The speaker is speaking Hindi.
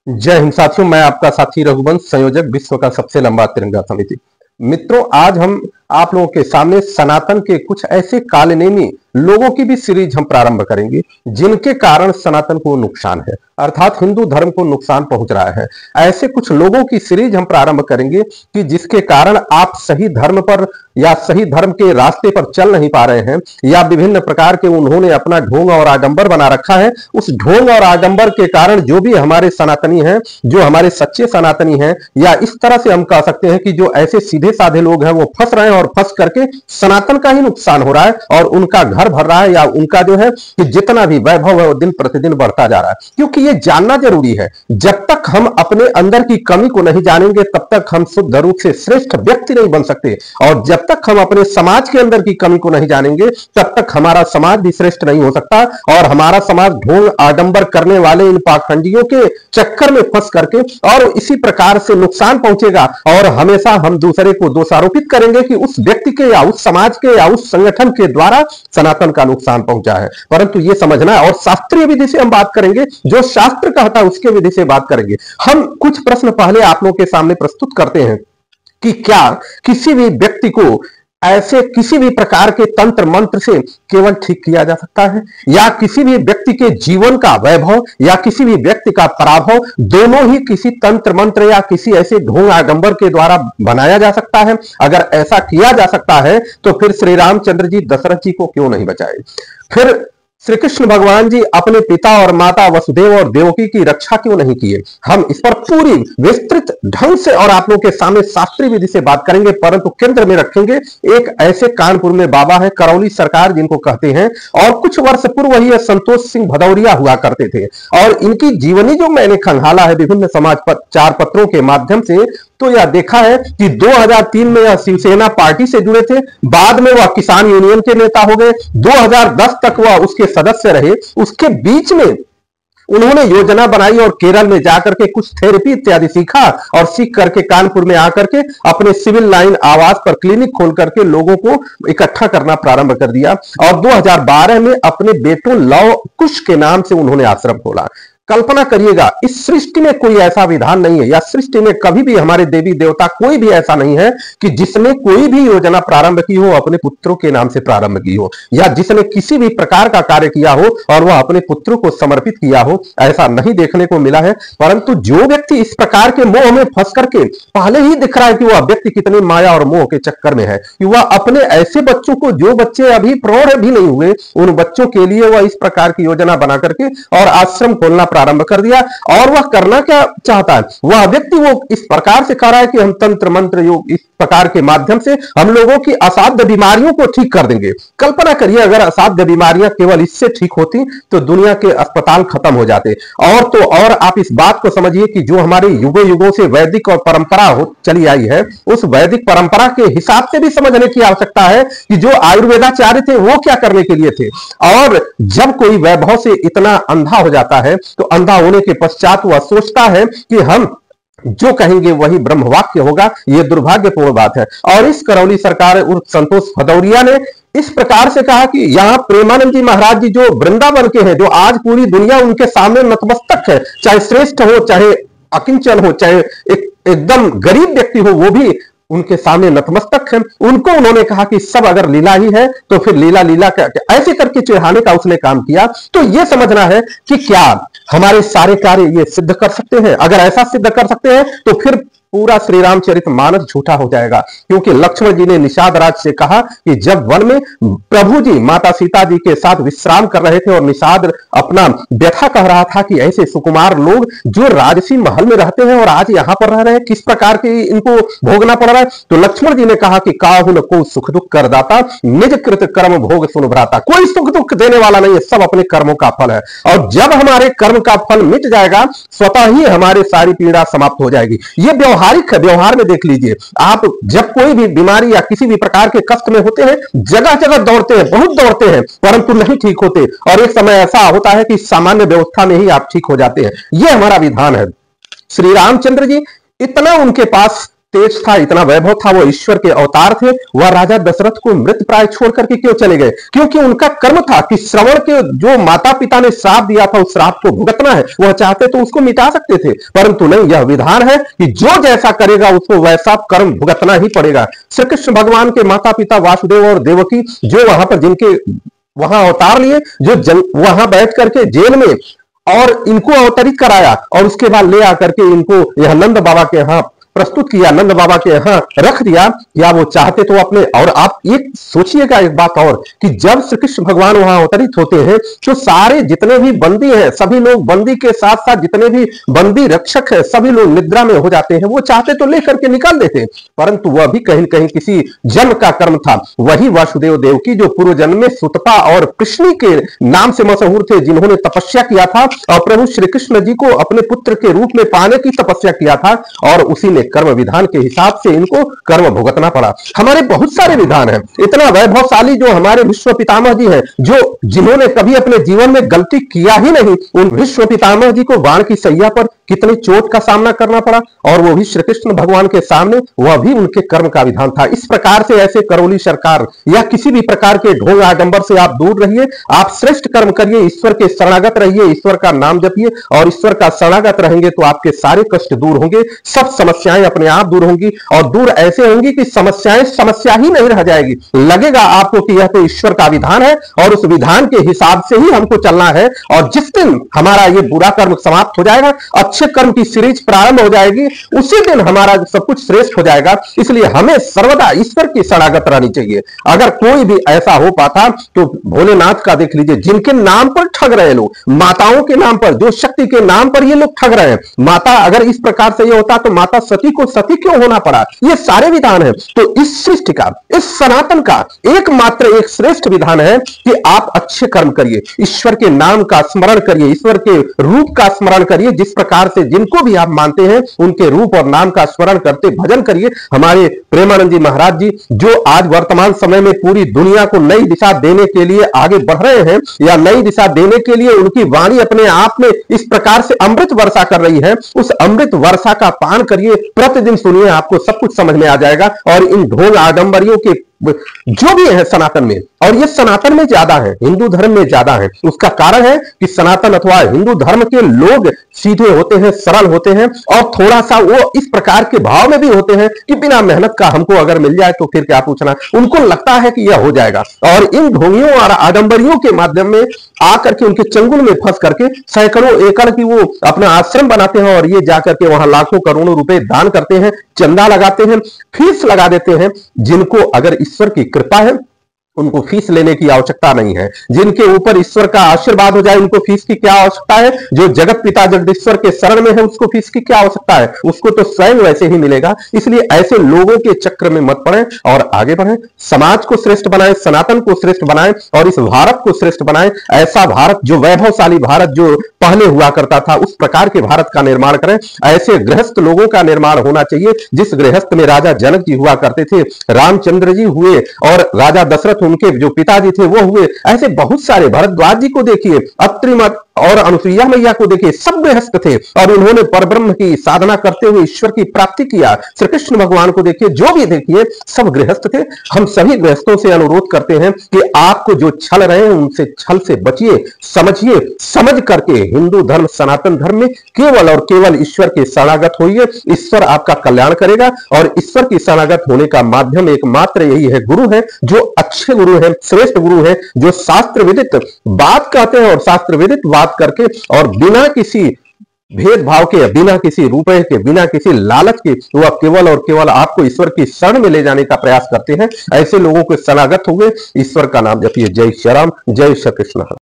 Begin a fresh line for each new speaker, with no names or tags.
जय हिंद साथियों, मैं आपका साथी रघुवंश, संयोजक विश्व का सबसे लंबा तिरंगा समिति। मित्रों, आज हम आप लोगों के सामने सनातन के कुछ ऐसे कालनेमी लोगों की भी सीरीज हम प्रारंभ करेंगे जिनके कारण सनातन को नुकसान है, अर्थात हिंदू धर्म को नुकसान पहुंच रहा है। ऐसे कुछ लोगों की सीरीज हम प्रारंभ करेंगे कि जिसके कारण आप सही धर्म पर या सही धर्म के रास्ते पर चल नहीं पा रहे हैं, या विभिन्न प्रकार के उन्होंने अपना ढोंग और आडंबर बना रखा है। उस ढोंग और आडंबर के कारण जो भी हमारे सनातनी हैं, जो हमारे सच्चे सनातनी हैं, या इस तरह से हम कह सकते हैं कि जो ऐसे सीधे साधे लोग हैं, वो फंस रहे हैं और फंस करके सनातन का ही नुकसान हो रहा है और उनका घर भर रहा है, या उनका जो है कि जितना भी वैभव है वो दिन प्रतिदिन बढ़ता जा रहा है। क्योंकि ये जानना जरूरी है, जब तक हम अपने अंदर की कमी को नहीं जानेंगे तब तक हम शुद्ध रूप से श्रेष्ठ व्यक्ति नहीं बन सकते, और जब तक हम अपने समाज के अंदर की कमी को नहीं जानेंगे तब तक हमारा समाज भी श्रेष्ठ नहीं हो सकता। और हमारा समाज ढोंग आडंबर करने वाले इन पाखंडियों के चक्कर में फंस करके और इसी प्रकार से नुकसान पहुंचेगा, और हमेशा हम दूसरे को दोषारोपित करेंगे कि उस व्यक्ति के या उस समाज के या उस संगठन के द्वारा सनातन का नुकसान पहुंचा है। परंतु यह समझना, और शास्त्रीय विधि से हम बात करेंगे, जो शास्त्र कहता है उसके विधि से बात करेंगे। हम कुछ प्रश्न पहले आप लोगों के सामने प्रस्तुत करते हैं कि क्या किसी भी व्यक्ति को ऐसे किसी भी प्रकार के तंत्र मंत्र से केवल ठीक किया जा सकता है, या किसी भी व्यक्ति के जीवन का वैभव या किसी भी व्यक्ति का पराभव दोनों ही किसी तंत्र मंत्र या किसी ऐसे ढोंग आडंबर के द्वारा बनाया जा सकता है? अगर ऐसा किया जा सकता है तो फिर श्री रामचंद्र जी दशरथ जी को क्यों नहीं बचाए? फिर श्री कृष्ण भगवान जी अपने पिता और माता वसुदेव और देवकी की रक्षा क्यों नहीं किए? हम इस पर पूरी विस्तृत ढंग से और आप लोगों के सामने शास्त्रीय विधि से बात करेंगे, परंतु केंद्र में रखेंगे एक ऐसे कानपुर में बाबा है, करौली सरकार जिनको कहते हैं, और कुछ वर्ष पूर्व ही संतोष सिंह भदौरिया हुआ करते थे। और इनकी जीवनी जो मैंने खंगाला है विभिन्न समाचार पत्रों के माध्यम से, तो यह देखा है कि 2003 में यह शिवसेना पार्टी से जुड़े थे, बाद में वह किसान यूनियन के नेता हो गए, 2010 तक वह उसके सदस्य रहे। उसके बीच में उन्होंने योजना बनाई और केरल में जाकर के कुछ थेरेपी इत्यादि सीखा, और सीख करके कानपुर में आकर के अपने सिविल लाइन आवास पर क्लिनिक खोल करके लोगों को इकट्ठा करना प्रारंभ कर दिया। और 2012 में अपने बेटों लव कुश के नाम से उन्होंने आश्रम खोला। कल्पना करिएगा, इस सृष्टि में कोई ऐसा विधान नहीं है, या सृष्टि में कभी भी हमारे देवी देवता कोई भी ऐसा नहीं है कि जिसने कोई भी योजना प्रारंभ की हो अपने पुत्रों के नाम से प्रारंभ की हो, या जिसने किसी भी प्रकार का कार्य किया हो और वह अपने पुत्रों को समर्पित किया हो, ऐसा नहीं देखने को मिला है। परंतु जो व्यक्ति इस प्रकार के मोह में फंस करके पहले ही दिख रहा है कि वह व्यक्ति कितने माया और मोह के चक्कर में है, कि वह अपने ऐसे बच्चों को, जो बच्चे अभी प्रौढ़ भी नहीं हुए, उन बच्चों के लिए वह इस प्रकार की योजना बना करके और आश्रम खोलना प्रारंभ कर दिया। और वह करना क्या चाहता है? वह व्यक्ति वो इस प्रकार से कर रहा है कि हम तंत्र मंत्र योग इस प्रकार के माध्यम से हम लोगों की असाध्य बीमारियों को ठीक कर देंगे। कल्पना करिए, अगर असाध्य बीमारियां केवल इससे ठीक होती तो दुनिया के अस्पताल खत्म हो जाते। और तो और आप इस बात को समझिए कि जो हमारे युगों युगों से वैदिक और परंपरा चली आई है, उस वैदिक परंपरा के हिसाब से भी समझने की आवश्यकता है कि जो आयुर्वेदाचार्य थे वो क्या करने के लिए थे। और जब कोई वैभव से इतना अंधा हो जाता है तो अंधा होने के पश्चात वह सोचता है कि हम जो कहेंगे वही ब्रह्म वाक्य होगा। यह दुर्भाग्यपूर्ण बात है। और इस करौली सरकार उर्फ संतोष भदौरिया ने इस प्रकार से कहा कि यहां प्रेमानंद जी महाराज जी जो वृंदावन के हैं, जो आज पूरी दुनिया उनके सामने नतमस्तक है, चाहे श्रेष्ठ हो, चाहे अकिंचन हो, चाहे एकदम गरीब व्यक्ति हो, वो भी उनके सामने नतमस्तक है। उनको उन्होंने कहा कि सब अगर लीला ही है तो फिर लीला लीला का ऐसे करके चिढ़ाने का उसने काम किया। तो यह समझना है कि क्या हमारे सारे कार्य ये सिद्ध कर सकते हैं? अगर ऐसा सिद्ध कर सकते हैं तो फिर पूरा श्री रामचरितमानस झूठा हो जाएगा। क्योंकि लक्ष्मण जी ने निषाद राज से कहा कि जब वन में प्रभु जी माता सीता जी के साथ विश्राम कर रहे थे और निषाद अपना व्यथा कह रहा था कि ऐसे सुकुमार लोग जो राजसी महल में रहते हैं और आज यहां पर रह रहे हैं, किस प्रकार के इनको भोगना पड़ रहा है, तो लक्ष्मण जी ने कहा कि काहुन को सुख दुख करदाता, निज कृत कर्म भोग सुन भ्राता। कोई सुख दुख देने वाला नहीं है, सब अपने कर्मों का फल है। और जब हमारे कर्म का फल मिट जाएगा, स्वतः ही हमारी सारी पीड़ा समाप्त हो जाएगी। ये व्यवहार में देख लीजिए आप, जब कोई भी बीमारी या किसी भी प्रकार के कष्ट में होते हैं, जगह जगह दौड़ते हैं, बहुत दौड़ते हैं, परंतु नहीं ठीक होते। और एक समय ऐसा होता है कि सामान्य व्यवस्था में ही आप ठीक हो जाते हैं। यह हमारा विधान है। श्री रामचंद्र जी इतना उनके पास तेज था, इतना वैभव था, वो ईश्वर के अवतार थे, वह राजा दशरथ को मृत प्राय छोड़ करके क्यों चले गए? क्योंकि उनका कर्म था कि श्रवण के जो माता पिता ने श्राप दिया था उस श्राप को भुगतना है। वह चाहते तो उसको मिटा सकते थे, परंतु नहीं, यह विधान है कि जो जैसा करेगा उसको वैसा कर्म भुगतना ही पड़ेगा। श्री कृष्ण भगवान के माता पिता वासुदेव और देवकी जो वहां पर जिनके वहां अवतार लिए, जो वहां बैठ करके जेल में और इनको अवतरित कराया और उसके बाद ले आकर के इनको यह नंद बाबा के यहाँ प्रस्तुत किया, नंद बाबा के यहाँ रख दिया। या वो चाहते तो अपने, और आप एक सोचिएगा एक बात और कि जब श्री कृष्ण भगवान वहां अवतरित होते हैं तो सारे जितने भी बंदी हैं, सभी लोग बंदी के साथ साथ जितने भी बंदी रक्षक हैं, सभी लोग निद्रा में हो जाते हैं। वो चाहते तो लेकर के निकाल देते, परंतु वह भी कहीं कहीं किसी जन्म का कर्म था। वही वासुदेव देवकी जो पूर्व जन्म में सुतपा और कृष्णी के नाम से मशहूर थे, जिन्होंने तपस्या किया था और प्रभु श्री कृष्ण जी को अपने पुत्र के रूप में पाने की तपस्या किया था, और उसी ने कर्म विधान के हिसाब से इनको कर्म भुगतना पड़ा। हमारे बहुत सारे विधान हैं, इतना वैभवशाली जो हमारे विश्व पितामह जी हैं, जो जिन्होंने कभी अपने जीवन में गलती किया ही नहीं, उन विश्व पितामह जी को बाण की सैया पर कितनी चोट का सामना करना पड़ा, और वो भी श्री कृष्ण भगवान के सामने, वह भी उनके कर्म का विधान था। इस प्रकार से ऐसे करौली सरकार या किसी भी प्रकार के ढोंग आडंबर से आप दूर रहिए, आप श्रेष्ठ कर्म करिए, ईश्वर के शरणागत रहिए, ईश्वर का नाम जपिए, और ईश्वर का शरणागत रहेंगे तो आपके सारे कष्ट दूर होंगे, सब समस्याएं अपने आप दूर होंगी, और दूर ऐसे होंगी कि समस्याएं समस्या ही नहीं रह जाएगी। लगेगा आपको कि यह तो ईश्वर का विधान है और उस विधान के हिसाब से ही हमको चलना है, और जिस दिन हमारा ये बुरा कर्म समाप्त हो जाएगा, अच्छे कर्म की सीरीज प्रारंभ हो जाएगी, उसी दिन हमारा सब कुछ श्रेष्ठ हो जाएगा। इसलिए हमें सर्वदा ईश्वर की शरणागत रहनी चाहिए। अगर कोई भी ऐसा हो पाता तो भोलेनाथ का देख लीजिए, जिनके नाम पर ठग रहे लोग, माताओं के नाम पर, जो शक्ति के नाम पर ये लोग ठग रहे हैं। माता अगर इस प्रकार से ये होता तो माता सती को सती क्यों होना पड़ा? ये सारे विधान है। तो इस सृष्टि का, इस सनातन का एकमात्र एक श्रेष्ठ विधान है कि आप अच्छे कर्म करिए, ईश्वर के नाम का स्मरण करिए, ईश्वर के रूप का स्मरण करिए, जिस प्रकार से जिनको भी आप मानते हैं उनके रूप और नाम का स्मरण करते भजन करिए। हमारे प्रेमानंद जी महाराज जी जो आज वर्तमान समय में पूरी दुनिया को नई दिशा देने के लिए आगे बढ़ रहे हैं, या नई दिशा देने के लिए उनकी वाणी अपने आप में इस प्रकार से अमृत वर्षा कर रही है, उस अमृत वर्षा का पान करिए, प्रतिदिन सुनिए, आपको सब कुछ समझ में आ जाएगा। और इन ढोंग आडंबरियों के जो भी है सनातन में, और ये सनातन में ज्यादा है, हिंदू धर्म में ज्यादा है, उसका कारण है कि सनातन अथवा हिंदू धर्म के लोग सीधे होते हैं, सरल होते हैं, और थोड़ा सा वो इस प्रकार के भाव में भी होते हैं कि बिना मेहनत का हमको अगर मिल जाए तो फिर क्या पूछना। उनको लगता है कि यह हो जाएगा, और इन ढोंगियों और आडंबरियों के माध्यम में आकर के उनके चंगुल में फंस करके सैकड़ों एकड़ की वो अपना आश्रम बनाते हैं, और ये जाकर के वहां लाखों करोड़ों रुपए दान करते हैं, चंदा लगाते हैं, फीस लगा देते हैं। जिनको अगर ईश्वर की कृपा है उनको फीस लेने की आवश्यकता नहीं है, जिनके ऊपर ईश्वर का आशीर्वाद हो जाए उनको फीस की क्या आवश्यकता है। जो जगत पिता जगदीश्वर के शरण में है उसको फीस की क्या आवश्यकता है, उसको तो स्वयं वैसे ही मिलेगा। इसलिए ऐसे लोगों के चक्र में मत पड़े और आगे बढ़े, समाज को श्रेष्ठ बनाएं, सनातन को श्रेष्ठ बनाएं, और इस भारत को श्रेष्ठ बनाएं। ऐसा भारत जो वैभवशाली भारत जो पहले हुआ करता था, उस प्रकार के भारत का निर्माण करें। ऐसे गृहस्थ लोगों का निर्माण होना चाहिए, जिस गृहस्थ में राजा जनक जी हुआ करते थे, रामचंद्र जी हुए, और राजा दशरथ उनके जो पिताजी थे वो हुए। ऐसे बहुत सारे, भरद्वाज जी को देखिए, अत्रि और अनुसुईया मैया को देखिए, सब गृहस्थ थे और उन्होंने परब्रह्म की साधना करते हुए ईश्वर की प्राप्ति किया। श्री कृष्ण भगवान को देखिए, जो भी देखिए सब गृहस्थ थे। हम सभी गृहस्थों से अनुरोध करते हैं कि आपको जो छल रहे हैं उनसे छल से बचिए, समझिए, समझ करके हिंदू धर्म सनातन धर्म में केवल और केवल ईश्वर के शरणागत होइए। ईश्वर आपका कल्याण करेगा, और ईश्वर की शरणागत होने का माध्यम एकमात्र यही है, गुरु है, जो अच्छे गुरु है, श्रेष्ठ गुरु है, जो शास्त्र विदित बात कहते हैं और शास्त्र विदित बात करके, और बिना किसी भेदभाव के, बिना किसी रुपए के, बिना किसी लालच के, वह केवल और केवल आपको ईश्वर की शरण में ले जाने का प्रयास करते हैं। ऐसे लोगों के शरणागत हुए, ईश्वर का नाम जपिए। जय श्री राम, जय श्री कृष्ण।